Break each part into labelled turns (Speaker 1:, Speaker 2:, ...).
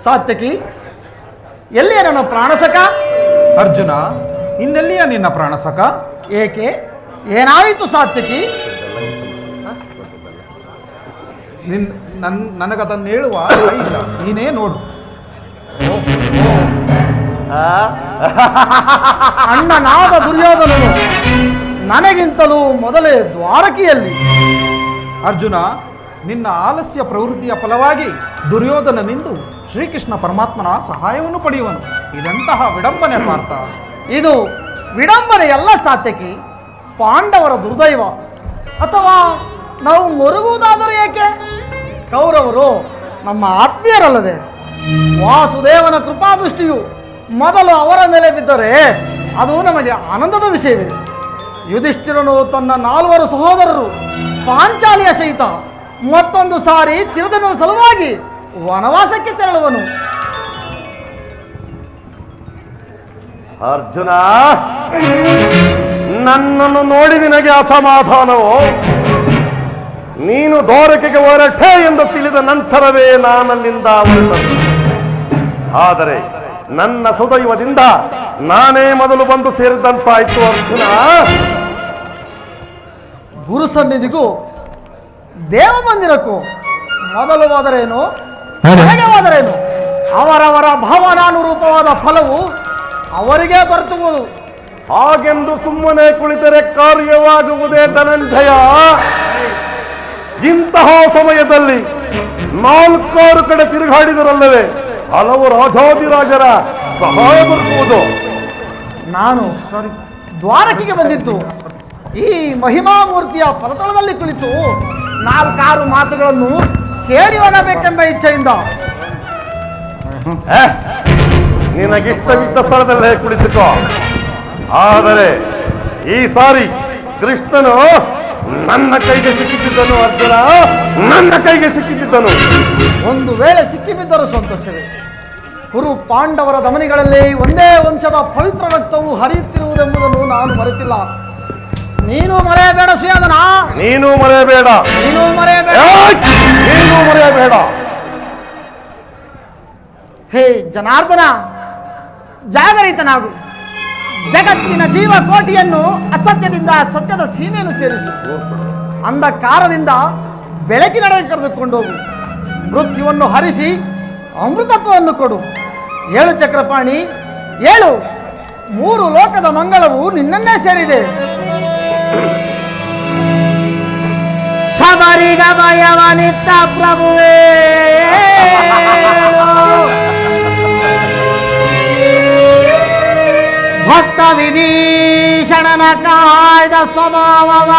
Speaker 1: ಸಾತ್ಯಕಿ, ಎಲ್ಲಿಯ ನನ್ನ ಪ್ರಾಣಸಕ?
Speaker 2: ಅರ್ಜುನ, ಇನ್ನೆಲ್ಲಿಯ ನಿನ್ನ ಪ್ರಾಣಸಕ?
Speaker 1: ಏಕೆ, ಏನಾಯಿತು ಸಾತ್ಯಕಿ?
Speaker 2: ನನಗದನ್ನು ಹೇಳುವ ಇಲ್ಲ, ನೀನೇ ನೋಡು.
Speaker 1: ಅಣ್ಣನಾದ ದುರ್ಯೋಧನನು ನನಗಿಂತಲೂ ಮೊದಲೇ ದ್ವಾರಕಿಯಲ್ಲಿ.
Speaker 2: ಅರ್ಜುನ, ನಿನ್ನ ಆಲಸ್ಯ ಪ್ರವೃತ್ತಿಯ ಫಲವಾಗಿ ದುರ್ಯೋಧನನಿಂದು ಶ್ರೀಕೃಷ್ಣ ಪರಮಾತ್ಮನ ಸಹಾಯವನ್ನು ಪಡೆಯುವನು. ಇದೆಂತಹ ವಿಡಂಬನೆ ಪಾರ್ಥ?
Speaker 1: ಇದು ವಿಡಂಬನೆ ಎಲ್ಲ ಸಾತ್ಯಕಿ, ಪಾಂಡವರ ದುರ್ದೈವ. ಅಥವಾ ನಾವು ಮರುಗುವುದಾದರೂ ಏಕೆ? ಕೌರವರು ನಮ್ಮ ಆತ್ಮೀಯರಲ್ಲವೇ? ವಾಸುದೇವನ ಕೃಪಾದೃಷ್ಟಿಯು ಮೊದಲು ಅವರ ಮೇಲೆ ಬಿದ್ದರೆ ಅದು ನಮಗೆ ಆನಂದದ ವಿಷಯವಿದೆ. ಯುಧಿಷ್ಠಿರನು ತನ್ನ 4 ಸಹೋದರರು ಪಾಂಚಾಲಿಯ ಸಹಿತ ಮತ್ತೊಂದು ಸಾರಿ ಚಿರದಿನ ಸಲುವಾಗಿ ವನವಾಸಕ್ಕೆ ತೆರಳುವನು.
Speaker 3: ಅರ್ಜುನ, ನನ್ನನ್ನು ನೋಡಿ ನಿನಗೆ ಅಸಮಾಧಾನವೋ? ನೀನು ದ್ವಾರಕೆಗೆ ಹೊರಟೆ ಎಂದು ತಿಳಿದ ನಂತರವೇ ನಾನಲ್ಲಿಂದ ಹೊರಟದ್ದು. ಆದರೆ ನನ್ನ ಸುದೈವದಿಂದ ನಾನೇ ಮೊದಲು ಬಂದು ಸೇರಿದಂತಾಯ್ತು ಅರ್ಜುನ.
Speaker 1: ಗುರು ಸನ್ನಿಧಿಗೂ ದೇವ ಮಂದಿರಕ್ಕೂ ಮೊದಲು ಹೋದರೇನು ಹೊರಗೆ ಹೋದರೇನು ಅವರವರ ಭಾವನಾನುರೂಪವಾದ ಫಲವು ಅವರಿಗೆ ಬರ್ತುವುದು.
Speaker 3: ಹಾಗೆಂದು ಸುಮ್ಮನೆ ಕುಳಿತರೆ ಕಾರ್ಯವಾಗುವುದೇ ಧನಂಜಯ. ಇಂತಹ ಸಮಯದಲ್ಲಿ 4 ಕಡೆ ತಿರುಗಾಡಿದರಲ್ಲವೇ ಹಲವು ರಾಜಾದಿರಾಜರ ಸಹಾಯ ಬರುವುದು.
Speaker 1: ನಾನು ದ್ವಾರಕೆಗೆ ಬಂದಿದ್ದು ಈ ಮಹಿಮಾಮೂರ್ತಿಯ ಪದತಳದಲ್ಲಿ ಕುಳಿತು 4 ಮಾತುಗಳನ್ನು ಕೇಳಿ ಹೋಗಬೇಕೆಂಬ ಇಚ್ಛೆಯಿಂದ.
Speaker 3: ನಿನಗಿಷ್ಟವಿದ್ದ ಸ್ಥಳದಲ್ಲೇ ಕುಳಿತುಕೋ. ಆದರೆ ಈ ಸಾರಿ ಕೃಷ್ಣನು ನನ್ನ ಕೈಗೆ ಸಿಕ್ಕಿದ್ದನು ಅರ್ಜುನ, ನನ್ನ ಕೈಗೆ ಸಿಕ್ಕಿದ್ದನು.
Speaker 1: ಒಂದು ವೇಳೆ ಸಿಕ್ಕಿಬಿದ್ದರೂ ಸಂತೋಷವೇ. ಕುರು ಪಾಂಡವರ ಧಮನಿಗಳಲ್ಲಿ ಒಂದೇ ವಂಶದ ಪವಿತ್ರ ರಕ್ತವು ಹರಿಯುತ್ತಿರುವುದೆಂಬುದನ್ನು ನಾನು ಮರೆತಿಲ್ಲ. ನೀನು ಮರೆಯಬೇಡ ಸುಯೋಧನ,
Speaker 3: ನೀನು ಮರೆಯಬೇಡ,
Speaker 1: ನೀನು ಮರೆಯಬೇಡ,
Speaker 3: ನೀನು ಮರೆಯಬೇಡ.
Speaker 1: ಹೇ ಜನಾರ್ದನ, ಜಾಗರಿತನಾಗು. ಜಗತ್ತಿನ ಜೀವಕೋಟಿಯನ್ನು ಅಸತ್ಯದಿಂದ ಸತ್ಯದ ಸೀಮೆಯನ್ನು ಸೇರಿಸು. ಅಂಧಕಾರದಿಂದ ಬೆಳಕಿನಡೆಗೆ ಕರೆದುಕೊಂಡು ಹೋಗು. ಮೃತ್ಯುವನ್ನು ಹರಿಸಿ ಅಮೃತತ್ವವನ್ನು ಕೊಡು. 7 ಚಕ್ರಪಾಣಿ 7, 3 ಲೋಕದ ಮಂಗಳವು ನಿನ್ನನ್ನೇ ಸೇರಿದೆ. ಶಬರಿಗಮಯವನಿತ್ತ ಪ್ರಭುವೇ, ಭಕ್ತ ವಿಭೀಷಣನ ಕಾಯ್ದ ಸ್ವಭಾವವ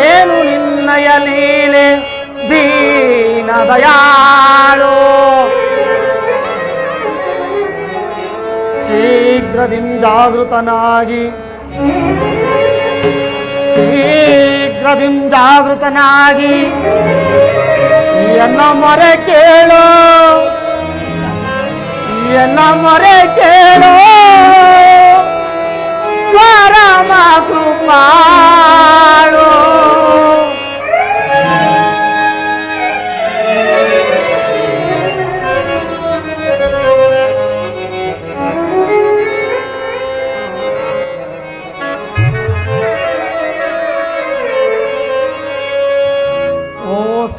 Speaker 1: ಏನು ನಿನ್ನಯ ಲೀಲೆ ದೀನ ದಯಾಳು. ಶೀಘ್ರದಿಂ ಜಾಗೃತನಾಗಿ ಎನ್ನ ಮೊರೆ ಕೇಳು, ಪರಮ ಕೃಪಾಳು.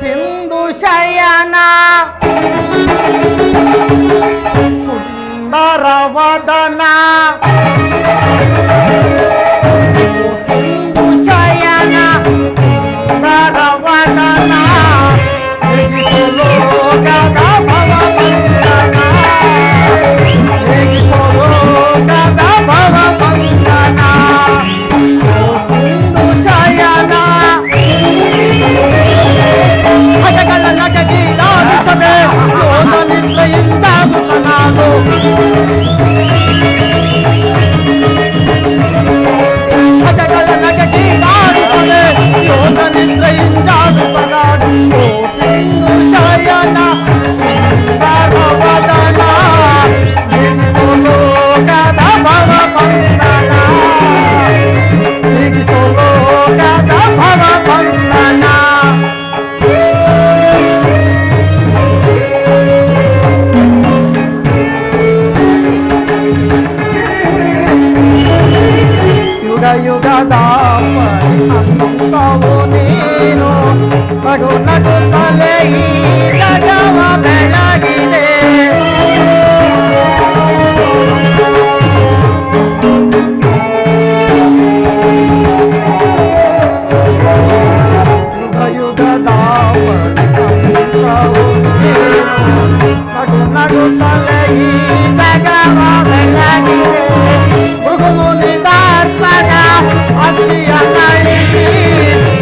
Speaker 1: ಸಿಂಧು ಶಯನ ಸುಂದರ ವದನ, ಸಿಂಧು ಶಯನ ಸುಂದರ ವದನ, ಲೋಕದ ಭವಬಂಧನ, ಲೋಕದ ಭವಬಂಧನ. ಸಿಂಧು ಶಯನ ಅಜಗಳ ನಟಕೀಡಾಡುತ್ತದೆ ಯೋಧ ನಿದ್ರೆಯಿಂದ ಮೃತನಾಗು. ಅಜಗಳ ನಟಕೀಡಾಡುತ್ತದೆ ಯೋಧ ನಿದ್ರೆಯಿಂದ ಮೃತನಾಗು. ಸಿಂಧು ಶಯನ ಸುಂದರ ವದನ, ಲೋಕದ ಭವಬಂಧನ, ಲೋಕದ ಭವಬಂಧನ. ಯುಗದ ಅಂತವು ನೀನು ನಡು ನಡು ತಲೆ ಈ ಜಗವ ಬೆಳಗಿದೆ. ಯುಗದ ಅಂತವು ನೀನು ನಡು ನಡು ತಲೆ ಈ ಜಗವ ಬೆಳಗಿದೆ. ಮೃಗುನಿದಾರ್ಪಣ ಅತಿಯ ನಳಿನಿ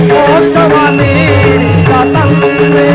Speaker 1: ಮೋಕ್ಷವ ನೀಡಿದ ತಂದೆ.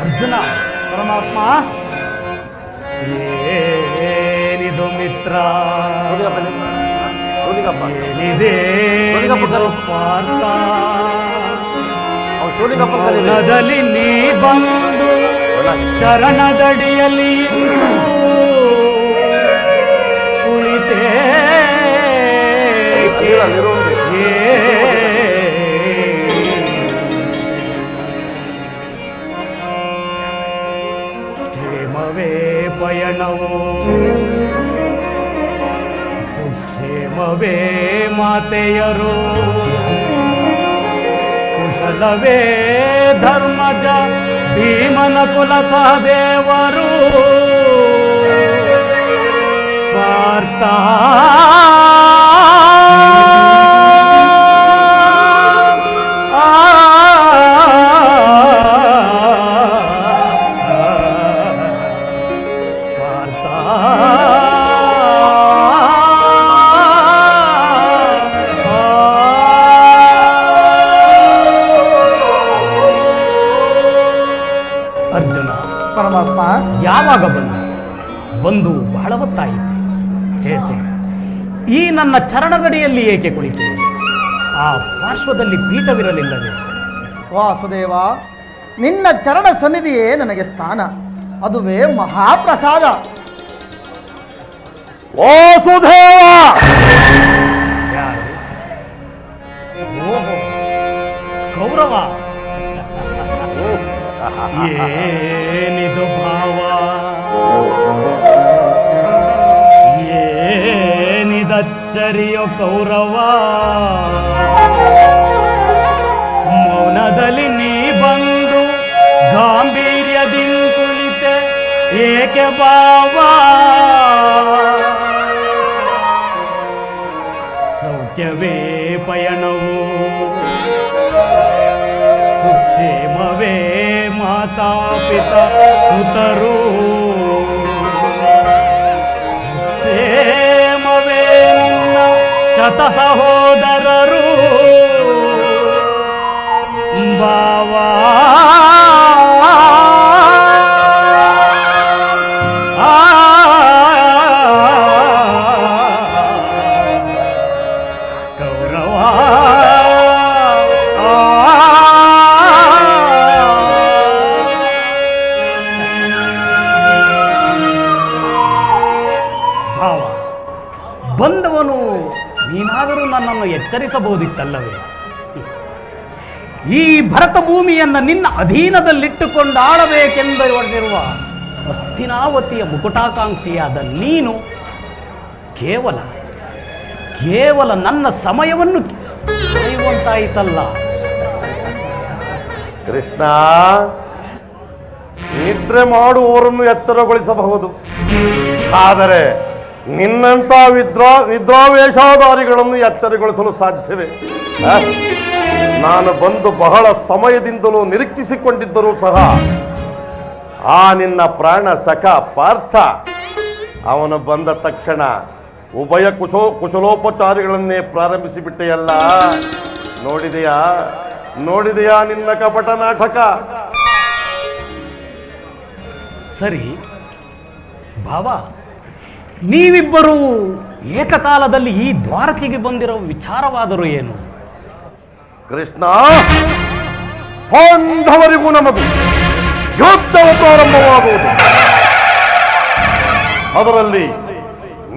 Speaker 4: ಅರ್ಜುನ,
Speaker 1: ಪರಮಾತ್ಮ,
Speaker 4: ಏನಿದು ಮಿತ್ರ, ಏನಿದೆ ಇದು ಪಾರ್ಥ, ಮೌನದಲ್ಲಿ ನೀ ಬಂದು ಚರಣದಡಿಯಲ್ಲಿ ಕುಳಿತೇ ಕ್ಷೇಮವೇ ಪಯಣವು, ಸುಕ್ಷೇಮವೇ ಮಾತೆಯರು, ಕುಶಲವೇ ಧರ್ಮಜ ಭೀಮನ ಕುಲ ಸಹದೇವರು, ಪಾರ್ಥ ಅರ್ಜುನ,
Speaker 1: ಪರಮಾತ್ಮ,
Speaker 4: ಯಾವಾಗ ಬಂದು ಬಹಳ ಹೊತ್ತಾಯಿತು. ಚೇಚೆ, ಈ ನನ್ನ ಚರಣದಡಿಯಲ್ಲಿ ಏಕೆ ಕುಳಿತು? ಆ ಪಾರ್ಶ್ವದಲ್ಲಿ ಪೀಠವಿರಲಿಲ್ಲವೇ?
Speaker 1: ವಾಸುದೇವ, ನಿನ್ನ ಚರಣ ಸನ್ನಿಧಿಯೇ ನನಗೆ ಸ್ಥಾನ, ಅದುವೇ ಮಹಾಪ್ರಸಾದ.
Speaker 3: ವಾಸುದೇವ,
Speaker 4: ಯಾರು? ಓಹೋ, ಕೌರವ. ಏನಿದು ಭಾವ, ಏನಿದಚ್ಚರಿಯೋ ಕೌರವ, ಮೌನದಲ್ಲಿ ನೀ ಬಂದು ಗಾಂಭೀರ್ಯದಿಂದ ಕುಳಿತೆ ಏಕೆ ಭಾವ, ಸೌಖ್ಯವೇ ಪಯಣವು, ಸುಕ್ಷೇಮವೇ ಮಾತಾ ಪಿತ ಸುತರು, ಪ್ರೇಮವೇ ನಿನ್ನ ಶತ ಸಹೋದರರು, ಬಾವಾ ಕೌರವ. ಭಾವ, ಬಂದವನು ನೀನಾದರೂ ನನ್ನನ್ನು ಎಚ್ಚರಿಸಬಹುದಿತ್ತಲ್ಲವೇ? ಈ ಭರತ ಭೂಮಿಯನ್ನು ನಿನ್ನ ಅಧೀನದಲ್ಲಿಟ್ಟುಕೊಂಡು ಆಳಬೇಕೆಂದು ಹೊರಟಿರುವ ಹಸ್ತಿನಾವತಿಯ ಮುಕುಟಾಕಾಂಕ್ಷಿಯಾದ ನೀನು ಕೇವಲ ನನ್ನ ಸಮಯವನ್ನು ಕಳೆಯುವಂತಾಯಿತಲ್ಲ.
Speaker 3: ಕೃಷ್ಣ, ನಿದ್ರೆ ಮಾಡುವವರನ್ನು ಎಚ್ಚರಗೊಳಿಸಬಹುದು, ಆದರೆ ನಿನ್ನಂಥ ನಿದ್ರಾವೇಶಾಧಾರಿಗಳನ್ನು ಎಚ್ಚರಗೊಳಿಸಲು ಸಾಧ್ಯವೇ? ನಾನು ಬಂದು ಬಹಳ ಸಮಯದಿಂದಲೂ ನಿರೀಕ್ಷಿಸಿಕೊಂಡಿದ್ದರೂ ಸಹ ಆ ನಿನ್ನ ಪ್ರಾಣ ಸಖ ಪಾರ್ಥ ಅವನು ಬಂದ ತಕ್ಷಣ ಉಭಯ ಕುಶಲೋಪಚಾರಿಗಳನ್ನೇ ಪ್ರಾರಂಭಿಸಿಬಿಟ್ಟೆಯಲ್ಲ. ನೋಡಿದೆಯಾ ನಿನ್ನ ಕಪಟ ನಾಟಕ?
Speaker 4: ಸರಿ ಭಾವ, ನೀವಿಬ್ಬರು ಏಕಕಾಲದಲ್ಲಿ ಈ ದ್ವಾರಕೆಗೆ ಬಂದಿರೋ ವಿಚಾರವಾದರೂ ಏನು?
Speaker 3: ಕೃಷ್ಣ, ಪಾಂಡವರಿಗೂ ನಮಗೂ ಯುದ್ಧವು ಪ್ರಾರಂಭವಾಗುವುದು. ಅದರಲ್ಲಿ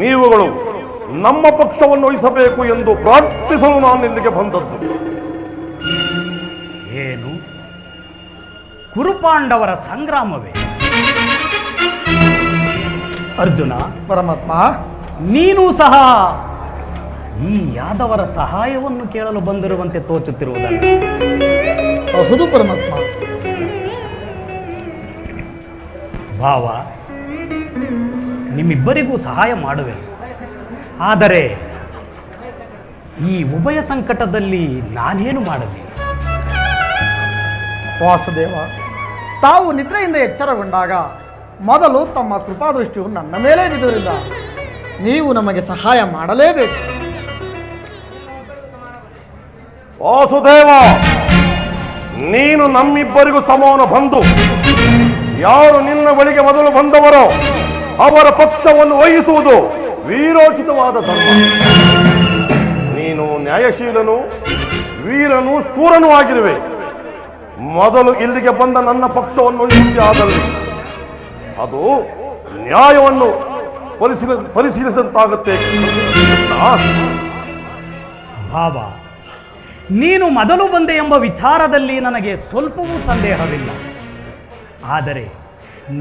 Speaker 3: ನೀವುಗಳು ನಮ್ಮ ಪಕ್ಷವನ್ನು ವಹಿಸಬೇಕು ಎಂದು ಪ್ರಾರ್ಥಿಸಲು ನಾನು ಇಲ್ಲಿಗೆ ಬಂದದ್ದು.
Speaker 4: ಏನು? ಕುರುಪಾಂಡವರ ಸಂಗ್ರಾಮವೇ? ಅರ್ಜುನ,
Speaker 1: ಪರಮಾತ್ಮ,
Speaker 4: ನೀನು ಸಹ ಈ ಯಾದವರ ಸಹಾಯವನ್ನು ಕೇಳಲು ಬಂದಿರುವಂತೆ ತೋಚುತ್ತಿರುವುದಲ್ಲ?
Speaker 1: ಹೌದು ಪರಮಾತ್ಮ.
Speaker 4: ಭಾವ, ನಿಮ್ಮಿಬ್ಬರಿಗೂ ಸಹಾಯ ಮಾಡುವೆ, ಆದರೆ ಈ ಉಭಯ ಸಂಕಟದಲ್ಲಿ ನಾನೇನು ಮಾಡಲಿ?
Speaker 1: ವಾಸುದೇವ, ತಾವು ನಿದ್ರೆಯಿಂದ ಎಚ್ಚರಗೊಂಡಾಗ ಮೊದಲು ತಮ್ಮ ಕೃಪಾದೃಷ್ಟಿಯು ನನ್ನ ಮೇಲೆ ಬಿದ್ದುದರಿಂದ ನೀವು ನಮಗೆ ಸಹಾಯ ಮಾಡಲೇಬೇಕು.
Speaker 3: ವಾಸುದೇವ, ನೀನು ನಮ್ಮಿಬ್ಬರಿಗೂ ಸಮಾನ ಬಂಧು. ಯಾರು ನಿನ್ನ ಬಳಿಗೆ ಮೊದಲು ಬಂದವರೋ ಅವರ ಪಕ್ಷವನ್ನು ವಹಿಸುವುದು ವೀರೋಚಿತವಾದ ಧರ್ಮ. ನೀನು ನ್ಯಾಯಶೀಲನು, ವೀರನು, ಶೂರನೂ ಆಗಿರುವೆ. ಮೊದಲು ಇಲ್ಲಿಗೆ ಬಂದ ನನ್ನ ಪಕ್ಷವನ್ನು ವಹಿಸುವುದಾದಲ್ಲಿ ಅದು ನ್ಯಾಯವನ್ನು ಪರಿಶೀಲಿಸಿದಂತಾಗುತ್ತೆ.
Speaker 4: ಭಾವ, ನೀನು ಮೊದಲು ಬಂದೆ ಎಂಬ ವಿಚಾರದಲ್ಲಿ ನನಗೆ ಸ್ವಲ್ಪವೂ ಸಂದೇಹವಿಲ್ಲ. ಆದರೆ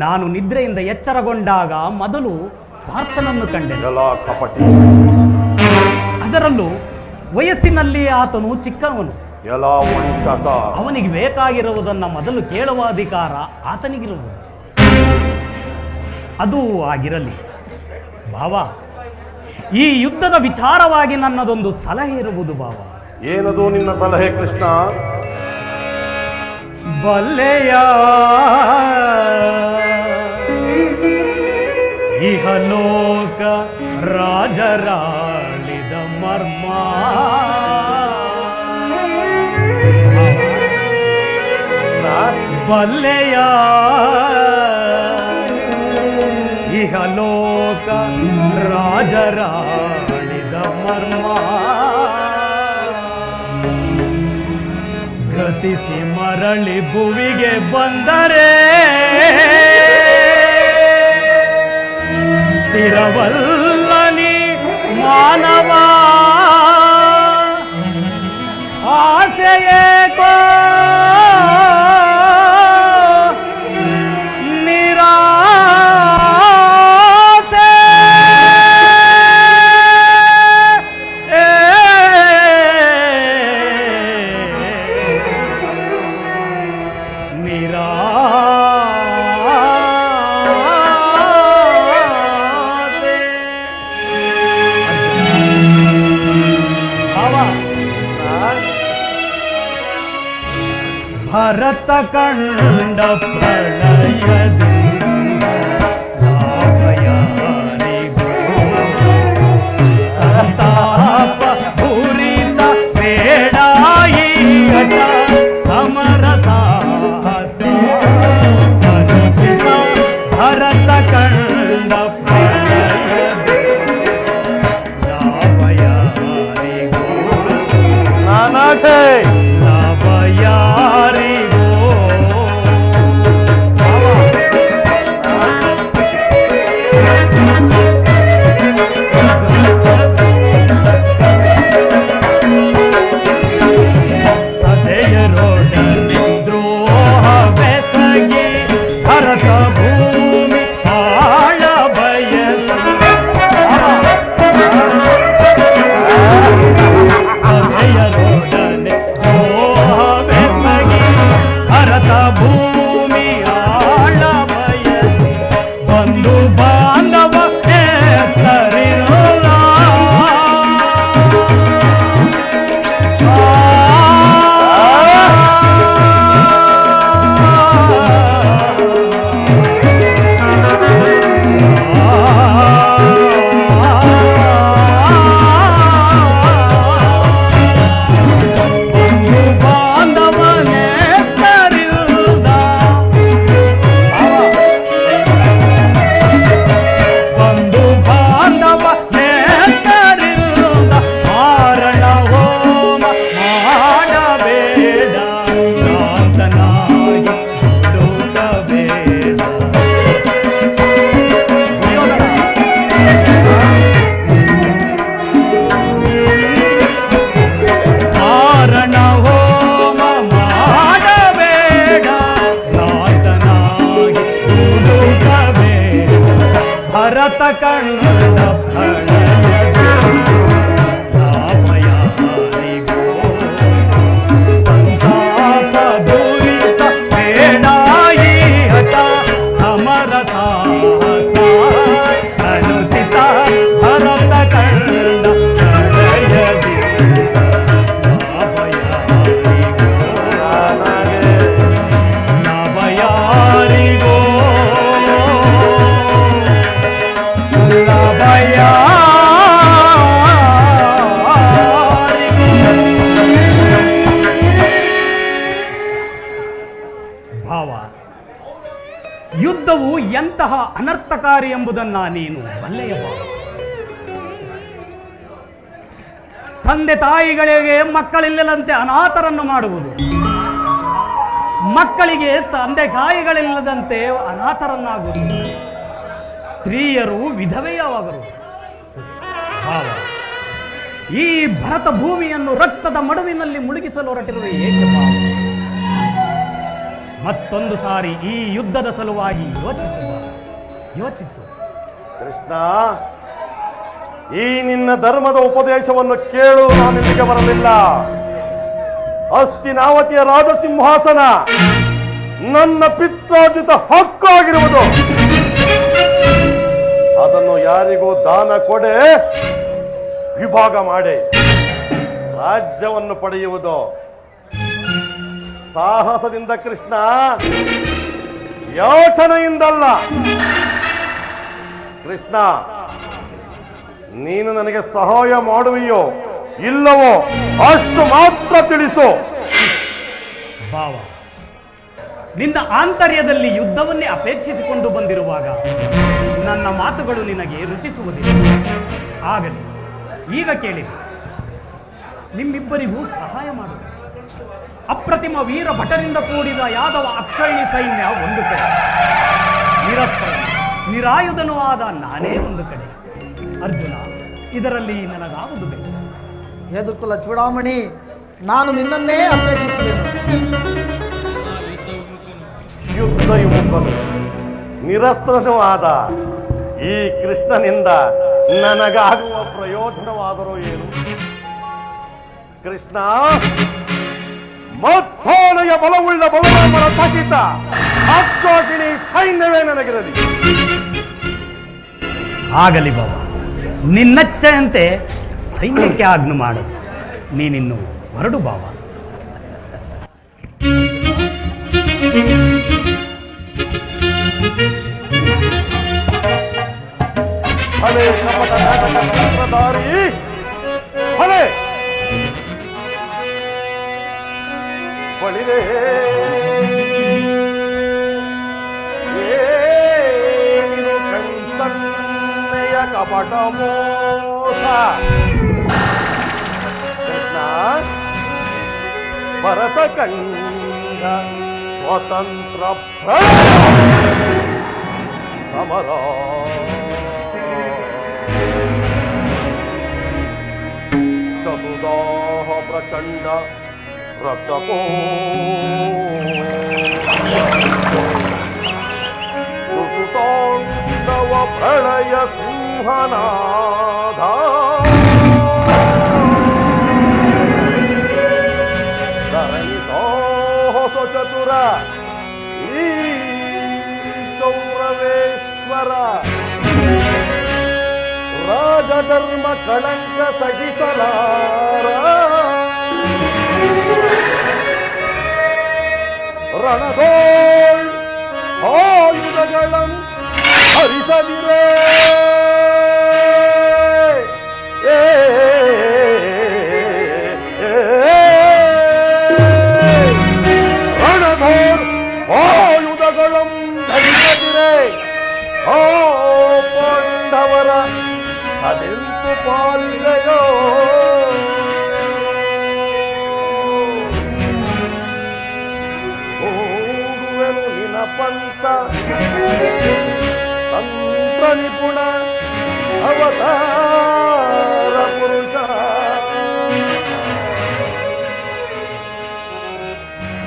Speaker 4: ನಾನು ನಿದ್ರೆಯಿಂದ ಎಚ್ಚರಗೊಂಡಾಗ ಮೊದಲು ಪಾರ್ಥನನ್ನು ಕಂಡೆ.
Speaker 3: ಕಪಟಿ,
Speaker 4: ಅದರಲ್ಲೂ ವಯಸ್ಸಿನಲ್ಲಿ ಆತನು ಚಿಕ್ಕವನು. ಅವನಿಗೆ ಬೇಕಾಗಿರುವುದನ್ನು ಮೊದಲು ಕೇಳುವ ಅಧಿಕಾರ ಆತನಿಗಿರುವುದು. ಅದು ಆಗಿರಲಿ ಭಾವ, ಈ ಯುದ್ಧದ ವಿಚಾರವಾಗಿ ನನ್ನದೊಂದು ಸಲಹೆ ಇರುವುದು ಭಾವ.
Speaker 3: ಏನದು ನಿನ್ನ ಸಲಹೆ ಕೃಷ್ಣ?
Speaker 4: ಬಲ್ಲೆಯ ಇಹಲೋಕ ರಾಜರಾಳಿದ ಮರ್ಮ, ಬಲ್ಲೆಯ ಇಹಲೋಕ ರಾಜರಾಳಿದ ಮರ್ಮ, ಗತಿಸಿ ಮರಳಿ ಭುವಿಗೆ ಬಂದರೆ ಸ್ಥಿರವಲ್ಲನಿ ಮಾನವ, ಆಸೆಯೇಕೋ ಭರತ ಕಂಡ ಪ್ರಳಯದಿ ಲಾಭಯಾರಿಗೂ ಸಂತಾಪ ಪೂರಿತ ಬೇಡಾಯಿ ಹಠ ಸಮರ ಸಾಹಸ ಭರತ ಕಂಡ ಪ್ರಳಯದಿ ಲಾಭಯಾರಿಗೂ
Speaker 3: ನಾನಾಟೆ
Speaker 4: ಭರತ ಕಂಡ ಪ್ರಳಯದಿ ಲಾಭಯಾರಿಗೂ ಸಂತಾಪ ದುರಿತ ಬೇಡಾಯಿ ಹಠ ಸಮರ ಸಾಹಸ ಅನುಚಿತ ಭರತ ಕಂಡ ಪ್ರಳಯದಿ ಲಾಭಯಾರಿಗೂ ಯುದ್ಧವು ಎಂತಹ ಅನರ್ಥಕಾರಿ ಎಂಬುದನ್ನ ನೀನು ಬಲ್ಲೆಯ ಭಾವ. ತಂದೆ ತಾಯಿಗಳಿಗೆ ಮಕ್ಕಳಿಲ್ಲದಂತೆ ಅನಾಥರನ್ನು ಮಾಡುವುದು, ಮಕ್ಕಳಿಗೆ ತಂದೆ ತಾಯಿಗಳಿಲ್ಲದಂತೆ ಅನಾಥರನ್ನಾಗುವುದು, ಸ್ತ್ರೀಯರು ವಿಧವೆಯಾಗರು. ಭಾವ, ಈ ಭರತ ಭೂಮಿಯನ್ನು ರಕ್ತದ ಮಡುವಿನಲ್ಲಿ ಮುಳುಗಿಸಲು ಹೊರಟಿರುವ ಏಕೆ ಭಾವ? ಮತ್ತೊಂದು ಸಾರಿ ಈ ಯುದ್ಧದ ಸಲುವಾಗಿ ಯೋಚಿಸು.
Speaker 3: ಕೃಷ್ಣ, ಈ ನಿನ್ನ ಧರ್ಮದ ಉಪದೇಶವನ್ನು ಕೇಳು ನಾನು ಇಲ್ಲಿಗೆ ಬರಲಿಲ್ಲ. ಹಸ್ತಿನಾವತಿಯ ರಾಜಸಿಂಹಾಸನ ನನ್ನ ಪಿತ್ರಾರ್ಜಿತ ಹಕ್ಕಾಗಿರುವುದು. ಅದನ್ನು ಯಾರಿಗೂ ದಾನ ಕೊಡೆ ವಿಭಾಗ ಮಾಡಿ ರಾಜ್ಯವನ್ನು ಪಡೆಯುವುದು ಸಾಹಸದಿಂದ ಕೃಷ್ಣ, ಯೋಚನೆಯಿಂದಲ್ಲ. ಕೃಷ್ಣ, ನೀನು ನನಗೆ ಸಹಾಯ ಮಾಡುವೆಯೋ ಇಲ್ಲವೋ ಅಷ್ಟು ಮಾತ್ರ ತಿಳಿಸು.
Speaker 4: ಭಾವ, ನಿನ್ನ ಆಂತರ್ಯದಲ್ಲಿ ಯುದ್ಧವನ್ನೇ ಅಪೇಕ್ಷಿಸಿಕೊಂಡು ಬಂದಿರುವಾಗ ನನ್ನ ಮಾತುಗಳು ನಿನಗೆ ರುಚಿಸುವುದಿಲ್ಲ. ಆಗಲಿ, ಈಗ ಕೇಳಿದೆ, ನಿಮ್ಮಿಬ್ಬರಿಗೂ ಸಹಾಯ ಮಾಡುವುದು. ಅಪ್ರತಿಮ ವೀರ ಭಟರಿಂದ ಕೂಡಿದ ಯಾದವ ಅಕ್ಷಯಣಿ ಸೈನ್ಯ ಒಂದು ಕಡೆ, ನಿರಸ್ತ್ರ ನಿರಾಯುಧನೂ ಆದ ನಾನೇ ಒಂದು ಕಡೆ. ಅರ್ಜುನ, ಇದರಲ್ಲಿ ನನಗಾವುದು ಬೇಕು?
Speaker 1: ಯದುಕುಲ ಚೂಡಾಮಣಿ, ನಾನು ನಿನ್ನನ್ನೇ ಅಪೇಕ್ಷಿಸುತ್ತೇನೆ.
Speaker 3: ಯುದ್ಧ ಯುಮುಖನು ನಿರಸ್ತ್ರನೂ ಆದ ಈ ಕೃಷ್ಣನಿಂದ ನನಗಾಗುವ ಪ್ರಯೋಜನವಾದರೂ ಏನು? ಕೃಷ್ಣ, ಮತ್ತೋನೆಯ ಬಲವುಳ್ಳ ಬಲರಾಮನ ಸಹಿತ ಅಕ್ಷೋಹಿಣಿ ಸೈನ್ಯವೇ ನನಗಿರಲಿ.
Speaker 4: ಆಗಲಿ ಬಾಬಾ, ನಿನ್ನಚ್ಚೆಯಂತೆ ಸೈನ್ಯಕ್ಕೆ ಆಜ್ಞೆ ಮಾಡು. ನೀನಿನ್ನು ಹೊರಡು ಬಾಬಾ.
Speaker 3: ಹಲೇ ಕಪಟ ನಾಟಕ ತಂತ್ರಧಾರಿ, ಹಲೇ ಬಳಿರೇ ಏನಿದು ಕಣ್ಸನ್ನೆಯ ಕಪಟ ಮೋಸ. ಕೃಷ್ಣ, ಭರತ ಕಂಡ ಸ್ವತಂತ್ರ ಸಮರ ಚತುದಾಹ ಪ್ರಚಂಡ ರಕ್ತಕೋ ಸುತಾಂಡವ ಪ್ರಳಯ ಸಿಂಹನಾದ ಧರಣಿತೋಹ ಚತುರ ಈ ಕೌರವೇಶ್ವರ ರಾಜಧರ್ಮ ಕಳಂಕ ಸಹಿಸಲಾರ ರಣಗೋಳ್ ಆಯುಧಗಳಂ ಹರಿಸದಿರೇ ರಣಗೋಳ್ ಆಯುಧಗಳಂ ಧರಿಸದಿರೇ ಓ ಪಾಂಡವರ ಅದೆಂತು ಪಾಲಿದೆಯೋ. ಓಡುವೆನು ನಿನ ಪಂಥ ತಂತ್ರ ನಿಪುಣ ಅವತಾರ ಪುರುಷ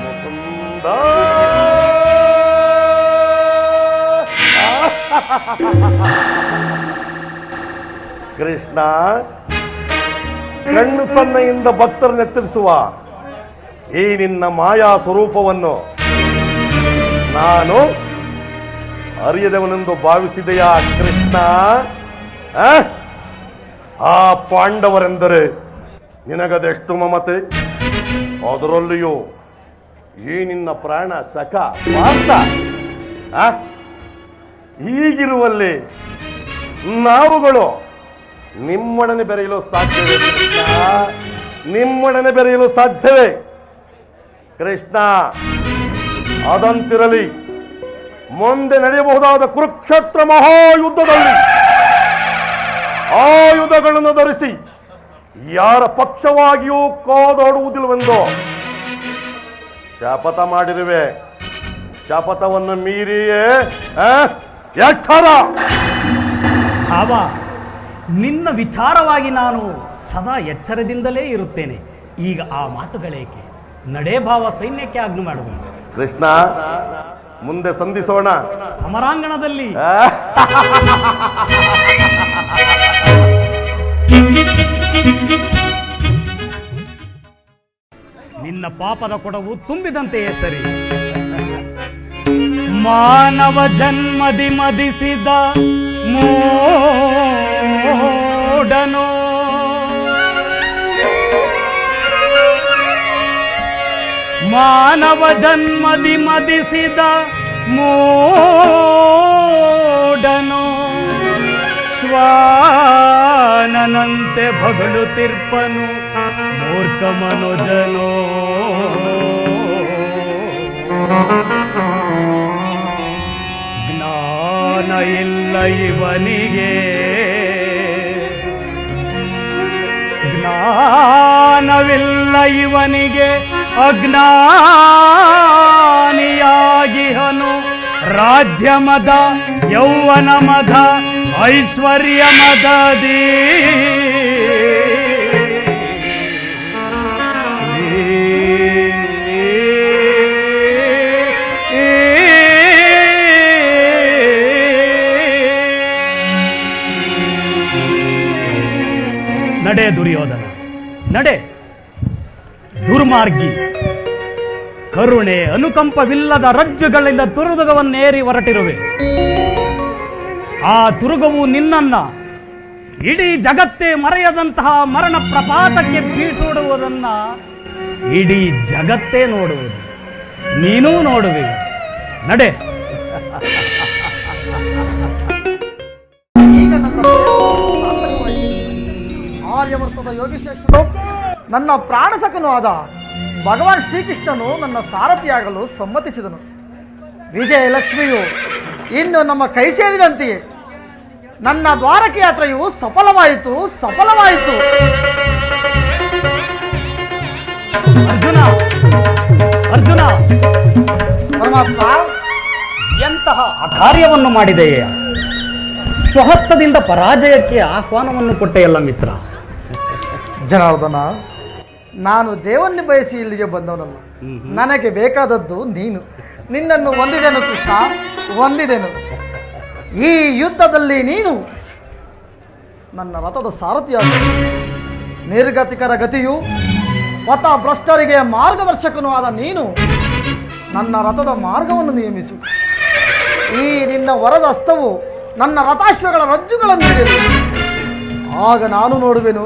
Speaker 3: ಮುಕುಂದ. ಕೃಷ್ಣ, ಕಣ್ಣು ಸನ್ನೆಯಿಂದ ಭಕ್ತರನ್ನು ಎಚ್ಚರಿಸುವ ಈ ನಿನ್ನ ಮಾಯಾ ಸ್ವರೂಪವನ್ನು ನಾನು ಅರಿಯದವನೆಂದು ಭಾವಿಸಿದೆಯಾ ಕೃಷ್ಣ? ಆ ಪಾಂಡವರೆಂದರೆ ನಿನಗದೆಷ್ಟು ಮಮತೆ, ಅದರಲ್ಲಿಯೂ ಈ ನಿನ್ನ ಪ್ರಾಣ ಸಖ ಪಾರ್ಥ. ಹೀಗಿರುವಲ್ಲಿ ನಾವುಗಳು ನಿಮ್ಮೊಡನೆ ಬೆರೆಯಲು ಸಾಧ್ಯವೇ ಕೃಷ್ಣ? ನಿಮ್ಮೊಡನೆ ಬೆರೆಯಲು ಸಾಧ್ಯವೇ ಕೃಷ್ಣ? ಅದಂತಿರಲಿ, ಮುಂದೆ ನಡೆಯಬಹುದಾದ ಕುರುಕ್ಷೇತ್ರ ಮಹಾಯುದ್ಧದಲ್ಲಿ ಆಯುಧಗಳನ್ನು ಧರಿಸಿ ಯಾರ ಪಕ್ಷವಾಗಿಯೂ ಕಾದಾಡುವುದಿಲ್ಲವೆಂದು ಶಪಥ ಮಾಡಿರುವೆ. ಶಪಥವನ್ನು ಮೀರಿಯೇ ಎಚ್ಚರ.
Speaker 4: ಭಾವ, ನಿನ್ನ ವಿಚಾರವಾಗಿ ನಾನು ಸದಾ ಎಚ್ಚರದಿಂದಲೇ ಇರುತ್ತೇನೆ. ಈಗ ಆ ಮಾತುಗಳೇಕೆ? ನಡೆ ಭಾವ, ಸೈನ್ಯಕ್ಕೆ ಆಜ್ಞೆ ಮಾಡುವುದು.
Speaker 3: ಕೃಷ್ಣ, ಮುಂದೆ ಸಂಧಿಸೋಣ
Speaker 4: ಸಮರಾಂಗಣದಲ್ಲಿ. ನಿನ್ನ ಪಾಪದ ಕೊಡವು ತುಂಬಿದಂತೆಯೇ ಸರಿ. ಮಾನವ ಜನ್ಮದಿ ಮದಿಸಿದ ಮೂಡನೋ ಮಾನವ ಜನ್ಮದಿ ಮದಿಸಿದ ಮೂಡನೋ ಶ್ವಾನನಂತೆ ಭಗಳುತ್ತಿರ್ಪನು ಮೂರ್ಖ ಮನುಜನೋ. ಜ್ಞಾನ ಇಲ್ಲ ಇವನಿಗೆ, ಜ್ಞಾನವಿಲ್ಲ ಇವನಿಗೆ, ಅಜ್ಞಾನಿಯಾಗಿಹನು. ರಾಜ್ಯ ಮದ, ಯೌವನ ಮದ, ಐಶ್ವರ್ಯ ಮದದಿ ನಡೆ ದುರ್ಯೋಧನ, ನಡೆ. ದುರ್ಮಾರ್ಗಿ, ಕರುಣೆ ಅನುಕಂಪವಿಲ್ಲದ ರಜ್ಜುಗಳಿಂದ ತುರುದುಗವನ್ನೇರಿ ಹೊರಟಿರುವೆ. ಆ ತುರುಗವು ನಿನ್ನನ್ನ ಇಡೀ ಜಗತ್ತೇ ಮರೆಯದಂತಹ ಮರಣ ಪ್ರಪಾತಕ್ಕೆ ಬೀಸುಡುವುದನ್ನ ಇಡೀ ಜಗತ್ತೇ ನೋಡುವುದು, ನೀನೂ ನೋಡುವೆ. ನಡೆ.
Speaker 1: ಈಗ ನನ್ನ ಆರ್ಯವರ್ತದ ಯೋಗಿಶ್ರೇಷ್ಠನು, ನನ್ನ ಪ್ರಾಣಸಖನು ಆದ ಭಗವಾನ್ ಶ್ರೀಕೃಷ್ಣನು ನನ್ನ ಸಾರಥಿಯಾಗಲು ಸಮ್ಮತಿಸಿದನು. ವಿಜಯಲಕ್ಷ್ಮಿಯು ಇನ್ನು ನಮ್ಮ ಕೈ ಸೇರಿದಂತೆಯೇ ನನ್ನ ದ್ವಾರಕೆ ಯಾತ್ರೆಯು ಸಫಲವಾಯಿತು.
Speaker 4: ಅರ್ಜುನ, ಅರ್ಜುನ,
Speaker 1: ಪರಮಾತ್ಮ,
Speaker 4: ಎಂತಹ ಅಕಾರ್ಯವನ್ನು ಮಾಡಿದೆಯೇ? ಸ್ವಹಸ್ತದಿಂದ ಪರಾಜಯಕ್ಕೆ ಆಹ್ವಾನವನ್ನು ಕೊಟ್ಟೆಯಲ್ಲ ಮಿತ್ರ.
Speaker 1: ಜನಾರ್ದನ, ನಾನು ಜೇವನ್ನಿ ಬಯಸಿ ಇಲ್ಲಿಗೆ ಬಂದವನಲ್ಲ. ನನಗೆ ಬೇಕಾದದ್ದು ನೀನು. ನಿನ್ನನ್ನು ಹೊಂದಿದೆನು ಕೃಷ್ಣ, ಹೊಂದಿದೆನು. ಈ ಯುದ್ಧದಲ್ಲಿ ನೀನು ನನ್ನ ರಥದ ಸಾರಥಿಯಾದ, ನಿರ್ಗತಿಕರ ಗತಿಯು ಪಥ ಭ್ರಷ್ಟರಿಗೆ ಮಾರ್ಗದರ್ಶಕನೂ ಆದ ನೀನು ನನ್ನ ರಥದ ಮಾರ್ಗವನ್ನು ನಿಯಮಿಸು. ಈ ನಿನ್ನ ವರದ ಹಸ್ತವು ನನ್ನ ರಥಾಶ್ವಗಳ ರಜ್ಜುಗಳನ್ನು ಹಿಡಿಯಲು. ಆಗ ನಾನು ನೋಡುವೆನು,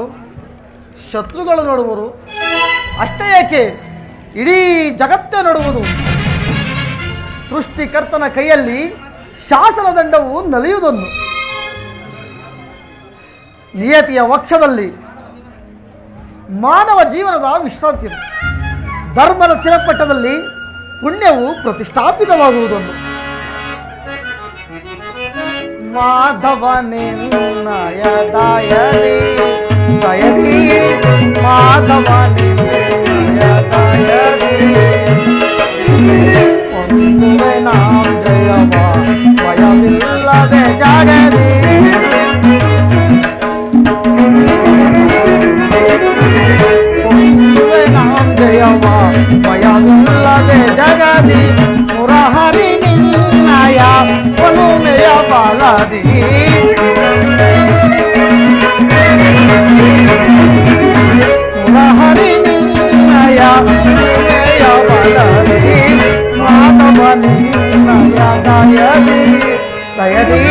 Speaker 1: ಶತ್ರುಗಳು ನೋಡುವರು. ಅಷ್ಟೇ ಏಕೆ, ಇಡೀ ಜಗತ್ತೇ ನೋಡುವುದು. ಸೃಷ್ಟಿಕರ್ತನ ಕೈಯಲ್ಲಿ ಶಾಸನ ದಂಡವು ನಲಿಯುವುದನ್ನು, ನಿಯತಿಯ ವಕ್ಷದಲ್ಲಿ ಮಾನವ ಜೀವನದ ವಿಶ್ರಾಂತಿಯನ್ನು, ಧರ್ಮದ ಚಿರಪಟ್ಟದಲ್ಲಿ ಪುಣ್ಯವು ಪ್ರತಿಷ್ಠಾಪಿತವಾಗುವುದನ್ನು. ಮಾಧವನಿನ್ನಯ ದಯದಿ ದಯದಿ ಮಾಧವನಿನ್ನಯ ದಯದಿ ಒಂದುವೆ ನಾಮ ಜಯವ ಭಯವಿಲ್ಲದೆ ಜಗದಿ. ಒಂದುವೆ ನಾಮ ಜಯವ ಭಯವಿಲ್ಲದೆ ಜಗದಿ. ಮುರಹರಿ ನಿನ್ನಯ ಒಲುಮೆಯ ಬಾಲದಿ. ಮುರಹರಿ ನಿನ್ನಯ ಒಲುಮೆಯ ಬಾಲದಿ. ಮಾಧವ ನಿನ್ನಯ ದಯದಿ ದಯದಿ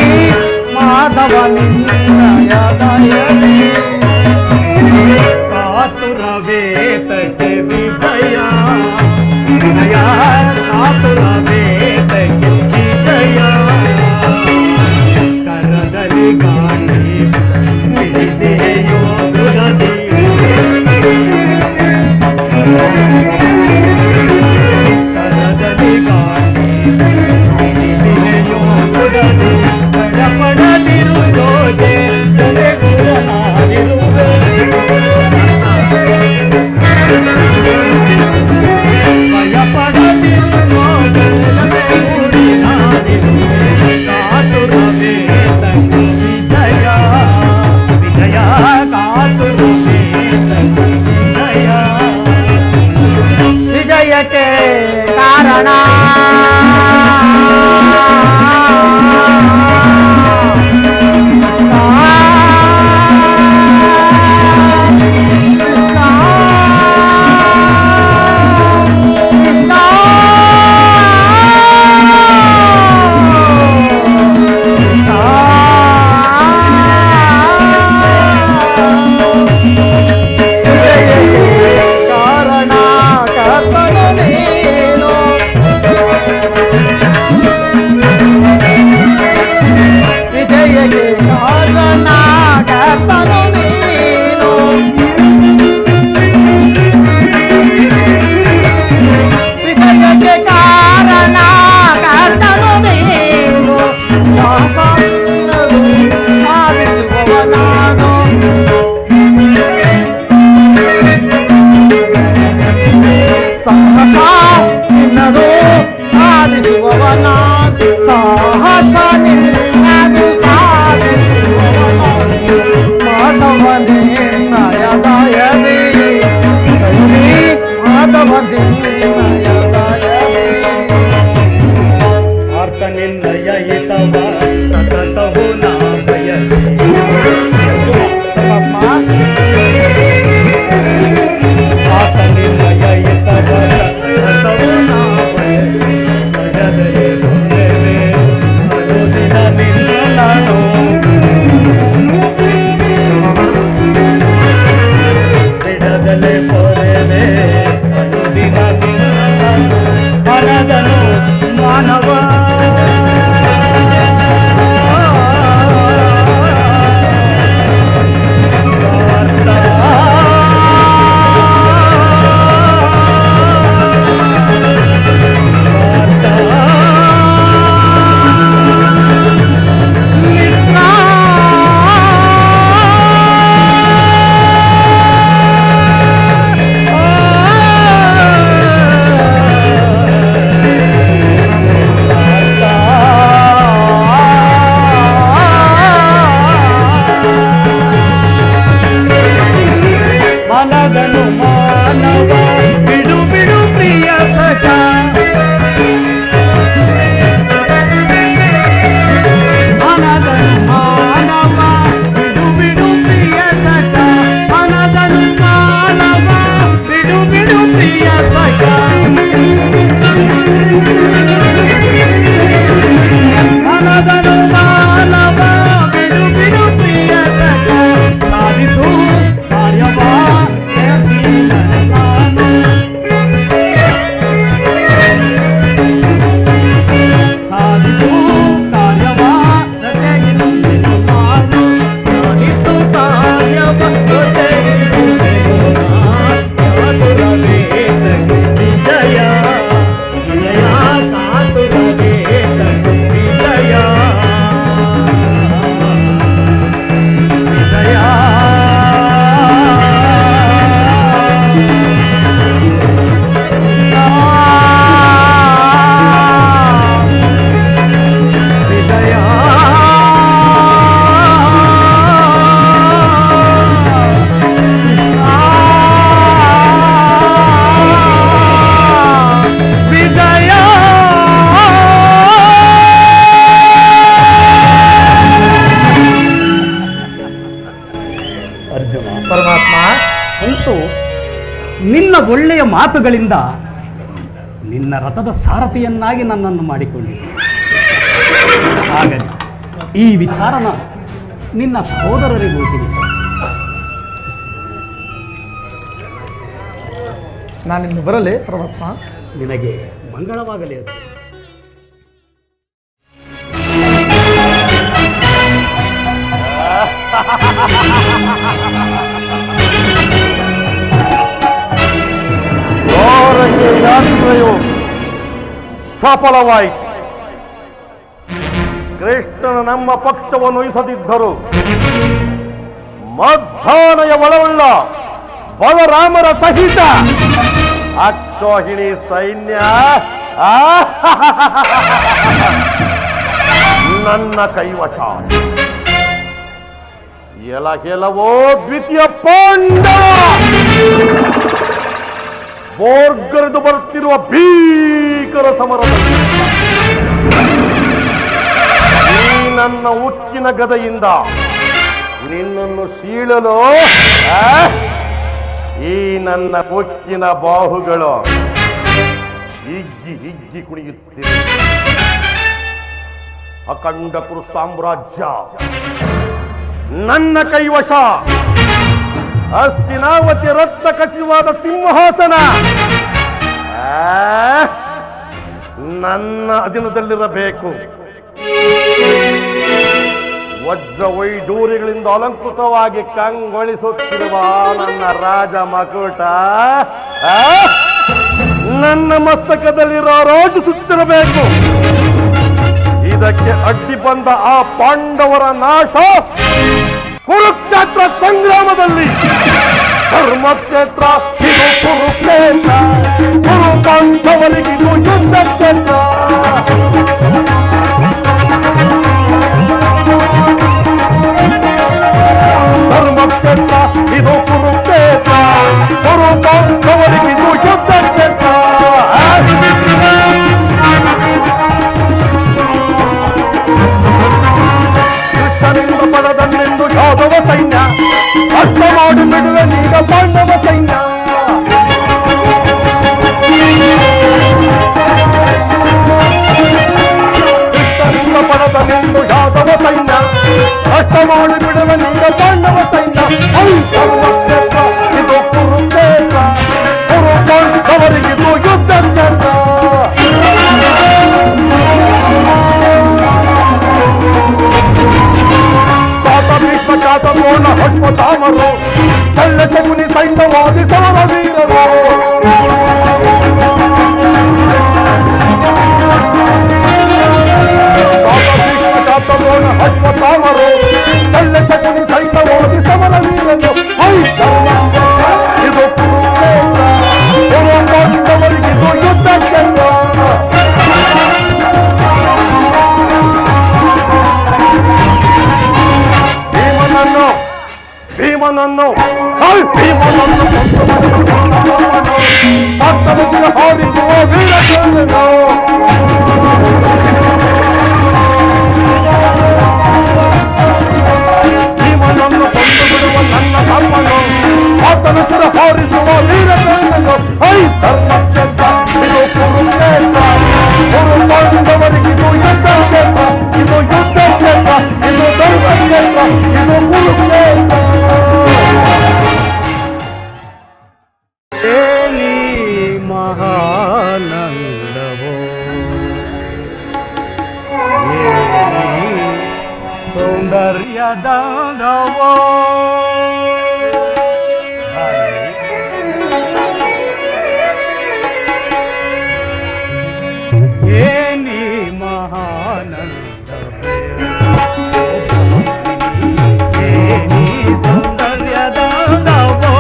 Speaker 1: ಮಾಧವ ನಿನ್ನಯ ದಯದಿ.
Speaker 4: ಕಾತುರವೇತಕ್ಕೆ ವಿಜಯ ವಿಜಯ, ಕಾತುರವೇತಕ್ಕೆ ವಿಜಯ. ಕರದಲ್ಲಿ ಗಾಳಿ ಹಿಡಿದೆಯೋ ದುರದಿ. ಕರದಲ್ಲಿ ಗಾಳಿ ಹಿಡಿದೆಯೋ
Speaker 1: ಕಾರಣ
Speaker 4: ನಿನ್ನ ಒಳ್ಳೆಯ ಮಾತುಗಳಿಂದ ನಿನ್ನ ರಥದ ಸಾರಥಿಯನ್ನಾಗಿ ನನ್ನನ್ನು ಮಾಡಿಕೊಂಡಿದ್ದೆ. ಹಾಗಾಗಿ ಈ ವಿಚಾರನ ನಿನ್ನ ಸಹೋದರರಿಗೂ ತಿಳಿಸ.
Speaker 1: ನಾನಿನ್ನು ಬರಲೇ ಪರಮಾತ್ಮ?
Speaker 4: ನಿನಗೆ ಮಂಗಳವಾಗಲಿ. ಅದು
Speaker 3: ಯಾತ್ರೆಯು ಸಫಲವಾಯಿತು. ಕೃಷ್ಣನ ನಮ್ಮ ಪಕ್ಷವನ್ನು ವಹಿಸದಿದ್ದರು ಮಧ್ಯಾಹ್ನಯ ಒಳವುಳ್ಳ ಬಲರಾಮರ ಸಹಿತ ಅಕ್ಷೋಹಿಣಿ ಸೈನ್ಯ ನನ್ನ ಕೈವಶ. ಕೆಲವೋ ದ್ವಿತೀಯ ಪಾಂಡವ ಬೋರ್ಗರೆದು ಬರುತ್ತಿರುವ ಭೀಕರ ಭೀಕರ ಸಮರದಲ್ಲಿ ಈ ನನ್ನ ಉಕ್ಕಿನ ಗದೆಯಿಂದ ನಿನ್ನನ್ನು ಸೀಳಲು ಈ ನನ್ನ ಉಕ್ಕಿನ ಬಾಹುಗಳು ಹಿಗ್ಗಿ ಹಿಗ್ಗಿ ಕುಣಿಯುತ್ತಿವೆ. ಅಖಂಡ ಕುರು ಸಾಮ್ರಾಜ್ಯ ನನ್ನ ಕೈವಶ. ಹಸ್ತಿನಾವತಿ ರತ್ನ ಖಚಿತವಾದ ಸಿಂಹಾಸನ ನನ್ನ ಅಧೀನದಲ್ಲಿರಬೇಕು. ವಜ್ರ ವೈಡೂರ್ಯಗಳಿಂದ ಅಲಂಕೃತವಾಗಿ ಕಂಗೊಳಿಸುತ್ತಿರುವ ನನ್ನ ರಾಜ ಮಕುಟ ನನ್ನ ಮಸ್ತಕದಲ್ಲಿರೋ ರೋಜಿಸುತ್ತಿರಬೇಕು. ಇದಕ್ಕೆ ಅಡ್ಡಿ ಬಂದ ಆ ಪಾಂಡವರ ನಾಶ ಕುರುಕ್ಷೇತ್ರ ಸಂಗ್ರಾಮದಲ್ಲಿ. ಧರ್ಮಕ್ಷೇತ್ರ ಇದು ಕುರುಕ್ಷೇತ್ರ, ಕುರು ಪಾಂಡವರಿಗಿದು ಯುದ್ಧ ಕ್ಷೇತ್ರ. ಧರ್ಮಕ್ಷೇತ್ರ ಇದು ಕುರುಕ್ಷೇತ್ರ, ಕುರು ಪಾಂಡವರಿಗಿದು ಯುದ್ಧ ಕ್ಷೇತ್ರ. ಕೃಷ್ಣನಿಂದ ಪಡೆದನ್ನೆಂದು ಯಾದವ ಸೈನ್ಯ ಅರ್ಥ ಮಾಡಿ ಬಿಡುವೆ ಈಗ ಪಾಂಡವ ಸೈನ್ಯ. ಕೃಷ್ಣನಿಂದ ಪಡೆದನ್ನೆಂದು ಯಾದವ ಸೈನ್ಯ ಅರ್ಥ ಮಾಡಿ ಬಿಡುವೆ ಈಗ ಪಾಂಡವ ಸೈನ್ಯ. ಧರ್ಮಕ್ಷೇತ್ರ ಇದು ಕುರುಕ್ಷೇತ್ರ, ಕುರು ಪಾಂಡವರಿಗಿದು ಯುದ್ಧ ಕ್ಷೇತ್ರ. ಚಾತಪೂರ್ಣ ಹೊಟ್ಪತಾಮರು ಚಲ್ಲಟ ಮುನಿ ಸೈನ್ಯವಾದಿ ಸಮರ ವೀರರು. ಚಾತಪೂರ್ಣ ಹೊಟ್ಪತಾಮರು ಚಲ್ಲಟ ಮುನಿ ಸೈನ್ಯವಾದಿ ಸಮರ ವೀರರು. ಇದು ಕುರುಕ್ಷೇತ್ರ, ಕುರು ಪಾಂಡವರಿಗಿದು ಯುದ್ಧ ಕ್ಷೇತ್ರ. ಭೀಮನನ್ನು ಹಾರಿಸುವ ವೀರಚಂದ್ರನು. ಭೀಮನನ್ನು ಕೊಂದು ಬಿಡುವ ನನ್ನ ತಮ್ಮನು ಆತನ ಸುರ ಹಾರಿಸುವ ವೀರಚಂದ್ರನು. ಧರ್ಮಕ್ಷೇತ್ರ ಇದು ಕುರುಕ್ಷೇತ್ರ, ಕುರು ಪಾಂಡವರಿಗಿದು ಯುದ್ಧ ಕ್ಷೇತ್ರ. ಇದು ಯುದ್ಧ ಕ್ಷೇತ್ರ, ಇದು ಧರ್ಮಕ್ಷೇತ್ರ, ಇದು ಕುರುಕ್ಷೇತ್ರ.
Speaker 4: ಮಹಾನಂದವೋ ಸೌಂದರ್ಯದಾನವೋ ಏನಿ ಮಹಾನಂದವೇ ಏನಿ ಸೌಂದರ್ಯದಾನವೋ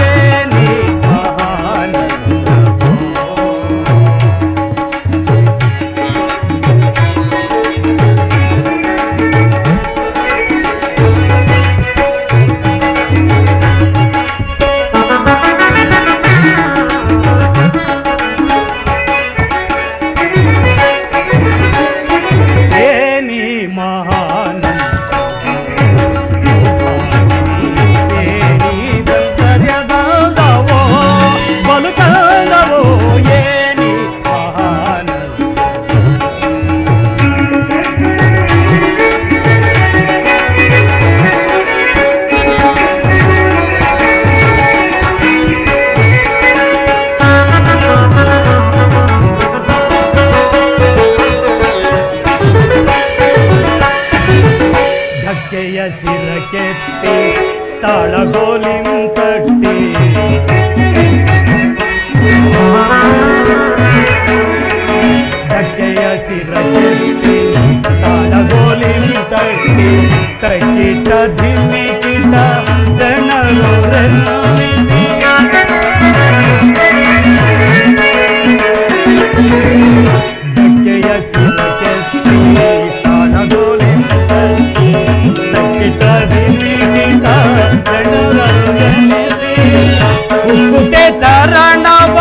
Speaker 4: ಏನಿ ಶಿರಕೆತ್ತಿ ತಾಳಗೋಲಿಂ ತಟ್ಟಿ ಧಕ್ಕೆಯ ಶಿರಕೆತ್ತಿ ತಾಳಗೋಲಿಂ ತಟ್ಟಿ ತಟ್ಟಿಟ ಧಿಮ್ಮಿಕಿಟ ಜನರು ರೆಲ್ಲಿಸಿ ಧಕ್ಕೆಯ ಶಿರಕೆತ್ತಿ ತಾಳಗೋಲಿಂ ತಟ್ಟಿ ಉಕ್ಕುಟೆ ಚರಣವ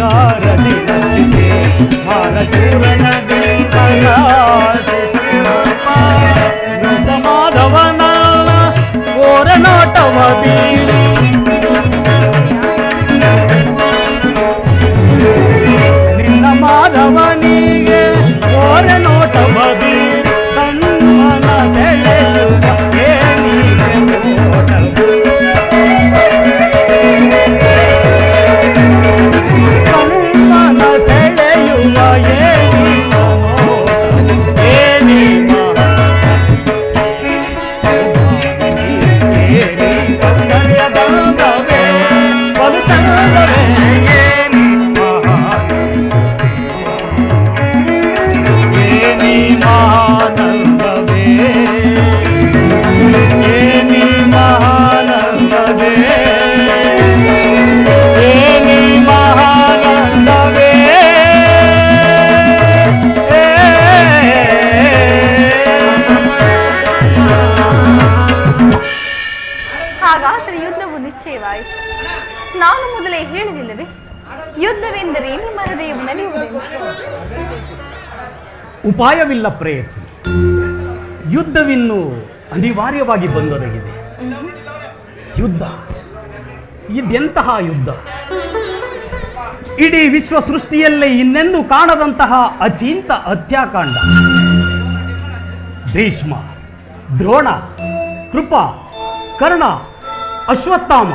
Speaker 4: ಶೃಂಗಾರದಿ ನಟಿಸಿ ಮಾರಶೂರನ ಮಾಧವನ ಓರ ನೋಟವ ಬೀರಿ ನಿನ್ನ ಮಾಧವನಿಗೆ ಓರ ನೋಟವ ಬೀರಿ ಸನ್ಮನ ಸೆಳೆಯುವ ಏನಿಗೆ ಸನ್ಮನ ಸೆಳೆಯುವ
Speaker 5: ಹಾಗಾದರೆ ಯುದ್ಧವು ನಿಶ್ಚಯವಾಯಿತು. ನಾನು ಮೊದಲೇ ಹೇಳಿದಿಲ್ಲವೇ, ಯುದ್ಧವೆಂದರೆ ನಿಮ್ಮ ಹೃದಯವು ನಲಿಯುವುದೆಂದು.
Speaker 4: ಉಪಾಯವಿಲ್ಲ ಪ್ರೇಯಸಿ, ಯುದ್ಧವಿನ್ನು ಅನಿವಾರ್ಯವಾಗಿ ಬಂದೊದಗಿದೆ. ಯುದ್ಧ ಇದೆಂತಹ ಯುದ್ಧ? ಇಡೀ ವಿಶ್ವ ಸೃಷ್ಟಿಯಲ್ಲೇ ಇನ್ನೆಂದು ಕಾಣದಂತಹ ಅಚಿಂತ ಹತ್ಯಾಕಾಂಡ. ಭೀಷ್ಮ, ದ್ರೋಣ, ಕೃಪ, ಕರ್ಣ, ಅಶ್ವತ್ಥಾಮ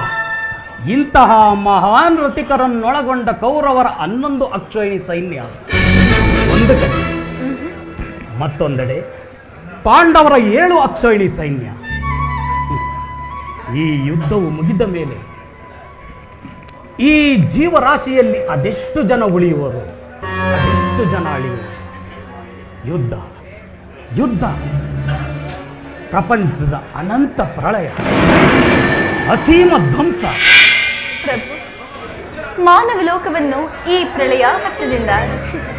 Speaker 4: ಇಂತಹ ಮಹಾನ್ ರಥಿಕರನ್ನೊಳಗೊಂಡ ಕೌರವರ 11 ಅಕ್ಷೋಹಿಣಿ ಸೈನ್ಯ ಒಂದು ಕಡೆ, ಮತ್ತೊಂದೆಡೆ ಪಾಂಡವರ 7 ಅಕ್ಷೋಹಿಣಿ ಸೈನ್ಯ. ಈ ಯುದ್ಧವು ಮುಗಿದ ಮೇಲೆ ಈ ಜೀವರಾಶಿಯಲ್ಲಿ ಅದೆಷ್ಟು ಜನ ಉಳಿಯುವರು, ಅದೆಷ್ಟು ಜನ ಅಳಿಯುವರು? ಯುದ್ಧ ಯುದ್ಧ ಪ್ರಪಂಚದ ಅನಂತ ಪ್ರಳಯ, ಅಸೀಮ ಧ್ವಂಸ.
Speaker 5: ಪ್ರಭು, ಮಾನವ ಲೋಕವನ್ನು ಈ ಪ್ರಳಯ ಹತ್ತದಿಂದ ರಕ್ಷಿಸಿ.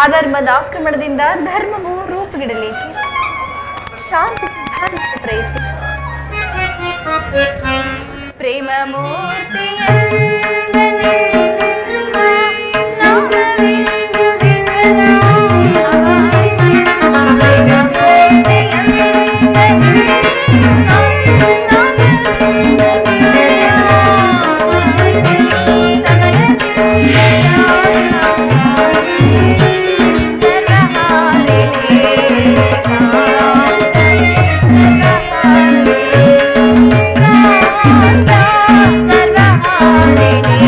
Speaker 5: ಅಧರ್ಮದ ಆಕ್ರಮಣದಿಂದ ಧರ್ಮವು ರೂಪುಗಿಡಲೇಕೆ? ಶಾಂತಿ ಸುಧಾರಿಸಲು ಪ್ರಯತ್ನಿಸಿ. ಪ್ರೇಮ ಸರ್ವಹಾರಿಣಿ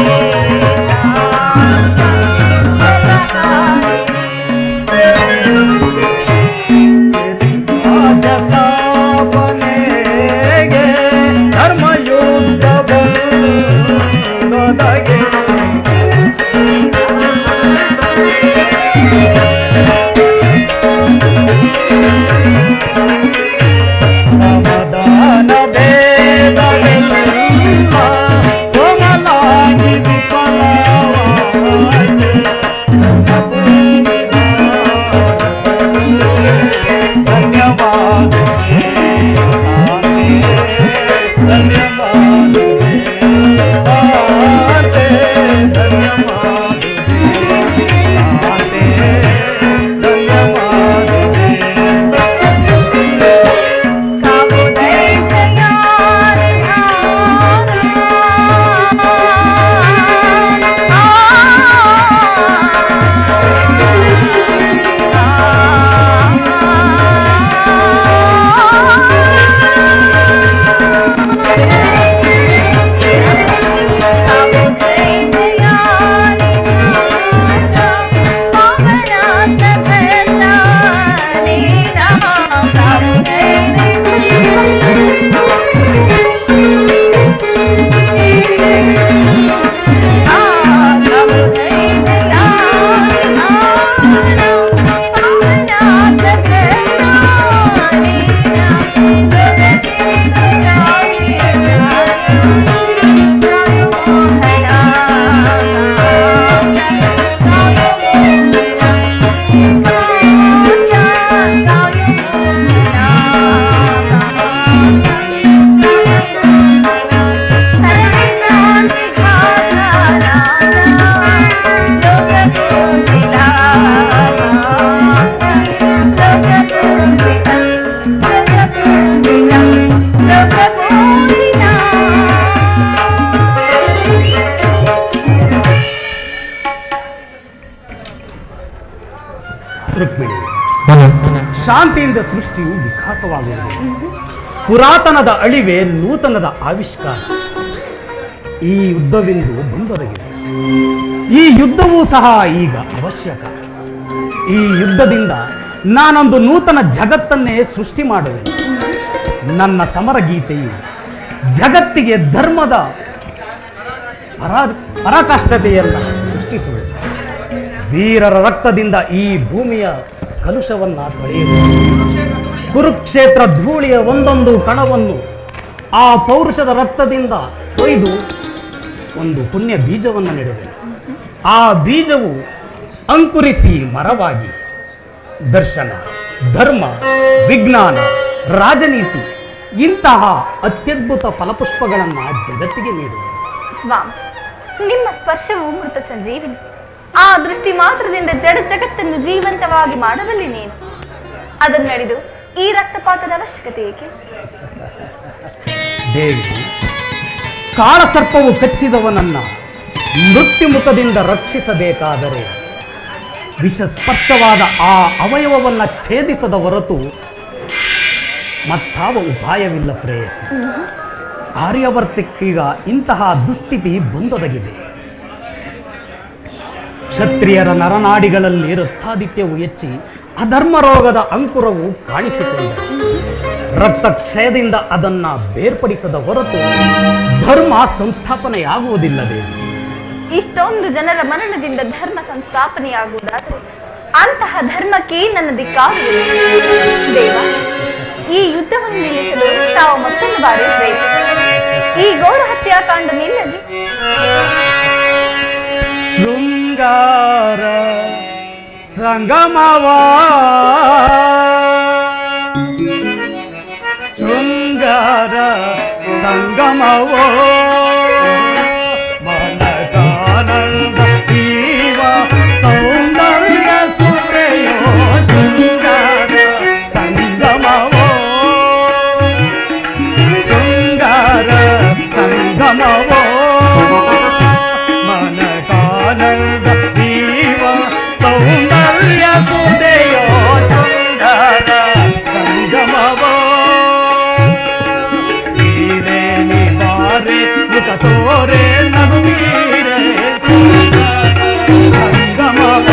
Speaker 4: ರುಕ್ಮಿಣಿ, ಶಾಂತಿಯಿಂದ ಸೃಷ್ಟಿಯು ವಿಕಾಸವಾಗುವುದು. ಪುರಾತನದ ಅಳಿವೆ ನೂತನದ ಆವಿಷ್ಕಾರ. ಈ ಯುದ್ಧವೆಂದು ಬಂದೊದಗಿದೆ. ಈ ಯುದ್ಧವೂ ಸಹ ಈಗ ಅವಶ್ಯಕ. ಈ ಯುದ್ಧದಿಂದ ನಾನೊಂದು ನೂತನ ಜಗತ್ತನ್ನೇ ಸೃಷ್ಟಿ ಮಾಡುವೆ. ನನ್ನ ಸಮರ ಗೀತೆಯು ಜಗತ್ತಿಗೆ ಧರ್ಮದ ಪರಾಕಾಷ್ಠತೆಯನ್ನು ಸೃಷ್ಟಿಸುವೆ. ವೀರರ ರಕ್ತದಿಂದ ಈ ಭೂಮಿಯ ಕಲುಷವನ್ನ ತೊಳೆಯುವೆ. ಕುರುಕ್ಷೇತ್ರ ಧೂಳಿಯ ಒಂದೊಂದು ಕಣವನ್ನು ಆ ಪೌರುಷದ ರಕ್ತದಿಂದ ಕೊಯ್ದು ಒಂದು ಪುಣ್ಯ ಬೀಜವನ್ನು ನೆಡುವೆ. ಆ ಬೀಜವು ಅಂಕುರಿಸಿ ಮರವಾಗಿ ದರ್ಶನ, ಧರ್ಮ, ವಿಜ್ಞಾನ, ರಾಜನೀತಿ ಇಂತಹ ಅತ್ಯದ್ಭುತ ಫಲಪುಷ್ಪಗಳನ್ನು ಜಗತ್ತಿಗೆ ನೀಡುವೆ.
Speaker 5: ಸ್ವಾಮಿ, ನಿಮ್ಮ ಸ್ಪರ್ಶವು ಮೃತ ಸಂಜೀವಿನಿ. ಆ ದೃಷ್ಟಿ ಮಾತ್ರದಿಂದ ಜಡ ಜಗತ್ತನ್ನು ಜೀವಂತವಾಗಿ ಮಾಡಬಲ್ಲಿ ನೀನು. ಅದನ್ನಳಿದು ಈ ರಕ್ತಪಾತದ ಅವಶ್ಯಕತೆ ಏಕೆ?
Speaker 4: ದೇವಿ, ಕಾಳಸರ್ಪವು ಕಚ್ಚಿದವನನ್ನ ಮೃತ್ಯುಮುಖದಿಂದ ರಕ್ಷಿಸಬೇಕಾದರೆ ವಿಷ ಸ್ಪರ್ಶವಾದ ಆ ಅವಯವವನ್ನ ಛೇದಿಸದ ಹೊರತು ಮತ್ತಾವ ಉಪಾಯವಿಲ್ಲ ಪ್ರೇಯಸಿ. ಆರ್ಯವರ್ತಿಕ್ಕೀಗ ಇಂತಹ ದುಸ್ಥಿತಿ ಬಂದೊದಗಿದೆ. ಕ್ಷತ್ರಿಯರ ನರನಾಡಿಗಳಲ್ಲಿ ರಕ್ತಾದಿತ್ಯವು ಹೆಚ್ಚಿ ಅಧರ್ಮ ರೋಗದ ಅಂಕುರವು ಕಾಣಿಸಿಕೊಂಡರು. ರಕ್ತಕ್ಷಯದಿಂದ ಅದನ್ನ ಬೇರ್ಪಡಿಸದ ಹೊರತು ಧರ್ಮ ಸಂಸ್ಥಾಪನೆಯಾಗುವುದಿಲ್ಲವೇ?
Speaker 5: ಇಷ್ಟೊಂದು ಜನರ ಮರಣದಿಂದ ಧರ್ಮ ಸಂಸ್ಥಾಪನೆಯಾಗುವುದಾದರೆ ಅಂತಹ ಧರ್ಮಕ್ಕೆ ನನ್ನ ದಿಕ್ಕಾಗುವುದು. ದೇವ, ಈ ಯುದ್ಧವನ್ನು ನಿಲ್ಲಿಸಲು ತಾವು ಮತ್ತೊಂದು ಬಾರಿ ಪ್ರಯತ್ನಿಸಿ. ಈ ಗೌರ ಹತ್ಯಾಕಾಂಡ ನಿಲ್ಲಲಿ.
Speaker 4: ಶೃಂಗಾರ ಸಂಗಮವಾ, ಶೃಂಗಾರ ಸಂಗಮವೋ, ಮನಗಾನಂದ ಜೀವ ಸೌಂದರ್ಯ ಸುಖಯೋ, ಶೃಂಗಾರ ಸಂಗಮವೋ, ಶೃಂಗಾರ ಸಂಗಮವೋ, ಮನಗಾನಂದ ಜೀವ ಸೌಂದರ್ಯ ಸುಖಯೋ, ಶೃಂಗಾರ ಸಂಗಮವೋ. ಮುಖ ತೋರೆ ನಗುವೀರೆ ಸಂಗಮವೋ.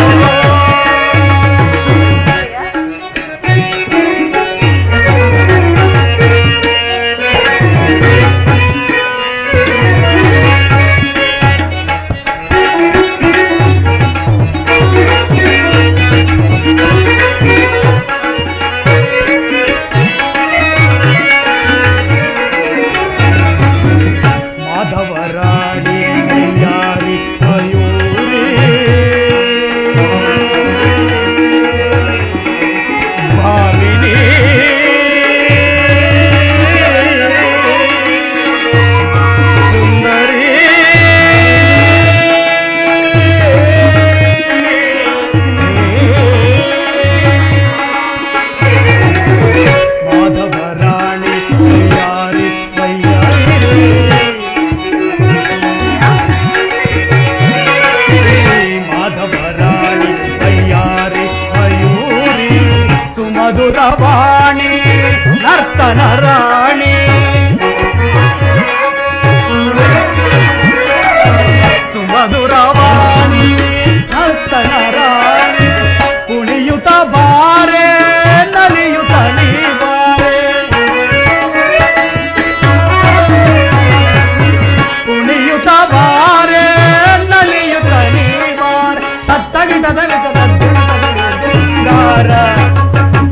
Speaker 4: ಮಾಧವರಾಣಿ ಯಾರಿ ಮಯೂರಿ ಭಾವಿನಿ ಸುಂದರಿ ಮಾಧವರಾಣಿ ಯಾರಿ ಮಾಧವರಾಣಿ ಅಯ್ಯಾರಿ ಮಯೂರಿ ಸುಮಧುರವಾಣಿ ನರ್ತನ ರಾಣಿ, ಸುಮಧುರವಾಣಿ ನರ್ತನ ರಾಣಿ, ಕುಣಿಯುತ ಬಾರೆ ನಲಿಯುತ ನೀ ಬಾರೆ, ಕುಣಿಯುತ ಬಾರೆ ನಲಿಯುತ ನೀ ಬಾರೆ,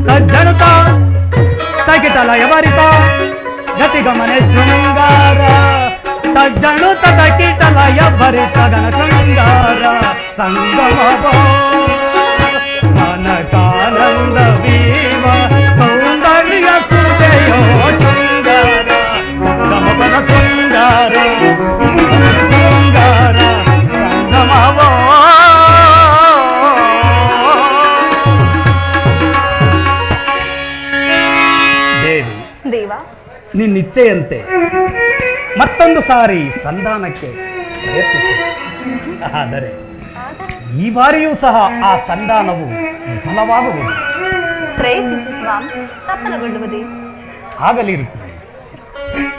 Speaker 4: ಸಜ್ಜನುತ ತಗಿತಲ ಯವರಿತ ಗತಿಗಮನೆ ಶೃಂಗಾರ, ಸಜ್ಜನುತ ತಗಿತಲ ಯವರಿತ ಗಣ ಶೃಂಗಾರ ಸಂಗಮವೋ, ಮನಕಾನಂದ ವೀವ ಸೌಂದರ್ಯ ಸುಖಯೋ, ಶೃಂಗಾರ ಗಮನ ಶೃಂಗಾರ ಶೃಂಗಾರ ಸಂಗಮವೋ. ದೇವಿ,
Speaker 5: ದೇವ,
Speaker 4: ನಿನ್ನಿಚ್ಛೆಯಂತೆ ಮತ್ತೊಂದು ಸಾರಿ ಸಂಧಾನಕ್ಕೆ ಪ್ರಯತ್ನಿಸಿ. ಆದರೆ ಈ ಬಾರಿಯೂ ಸಹ ಆ ಸಂಧಾನವು ವಿಫಲವಾಗಬಹುದು.
Speaker 5: ಪ್ರಯತ್ನಿಸಿ ಸ್ವಾಮಿ, ಸಫಲಗೊಳ್ಳುವುದೇ.
Speaker 4: ಆಗಲಿ ರುಕ್ಮಿಣಿ.